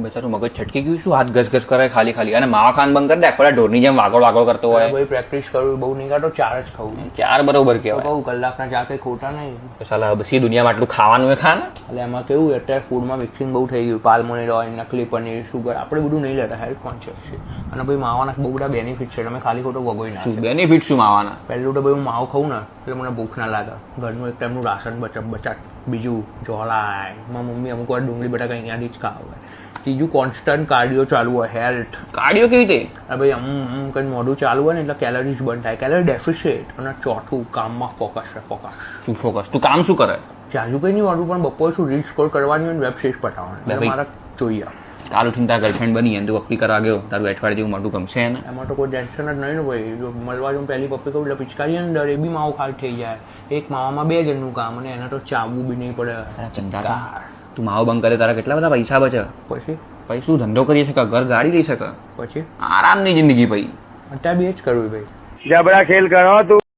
બેચારું મગજ છટકી ગયું શું હાથ ઘસ કરે ખાલી ખાલી અને માવા ખાન બંધ કરી દે આખો ઢોરની જેમ વાગળ કરતો હોય. ભાઈ પ્રેક્ટિસ કરવું બહુ નહીં કાઢો, 4 જ ખાવું. 4 બરોબર કહેવાય. કહું કલાકના 4 કઈ ખોટા નહીં. સાલા બસી દુનિયામાં આટલું ખાવાનું એ ખા ને. એટલે એમાં કેવું અત્યારે ફૂડમાં મિક્સિંગ બહુ થઈ ગયું. પાલ્મોનેર ઓઇલ, નકલી પનીર, સુગર, આપણે બધું નહીં લેતા, હેલ્થ કોન્શિયસ છે. અને ભાઈ માવાના બહુ બધા બેનિફિટ છે, તમે ખાલી ખોટો વગોઈ ના. શું બેનિફિટ શું માવાના? પહેલું તો ભાઈ હું માવ ખાઉં ને એટલે મને ભૂખ ના લાગે. ઘરનું એક ટાઈમનું રાશન બચાટ. બીજું જોલાય, મારી મમ્મી અમુક વાર ડુંગળી બટાકા અહીંયાથી જ ખાવે. ત્રીજું કોન્સ્ટન્ટ કાર્ડિયો ચાલુ હોય, હેલ્થ. કાર્ડિયો કેવી રીતે? ભાઈ કંઈ મોઢું ચાલુ હોય ને એટલે કેલરીઝ બંધ થાય, કેલરી ડેફિશિટ. અને ચોથું કામમાં ફોકસ છે. શું ફોકસ? તું કામ શું કરે? જાજુ કંઈ નહીં વાળું, પણ બપોર શું રીલ સ્કોર કરવાની હોય ને વેબ સિરીઝ પટાવવાની એટલે મારે જોઈએ. કાલ ઉઠીને તારા ગર્લફ્રેન્ડ બની અને તું પપ્પી કરવા ગયો, તારું અઠવાડિયે જેવું મોટું ગમશે ને? એમાં તો કોઈ ટેન્શન જ નહીં ને ભાઈ. જો મળવા જો પહેલી પપ્પી કહું એટલે પિચકારી અંદર એ બી માવો ખાલી થઈ જાય. એક માવામાં 2 જણનું કામ અને એને તો ચાવવું બી નહીં પડે. ચિંતા તું માવો બંધ કરે તારા કેટલા બધા પૈસા બચે. પછી શું ધંધો કરી શકે, ઘર ગાડી લઈ શકે, પછી આરામની જિંદગી. પછી અત્યારે બી જ કરવું ભાઈ. જબરા ખેલ કરો તું.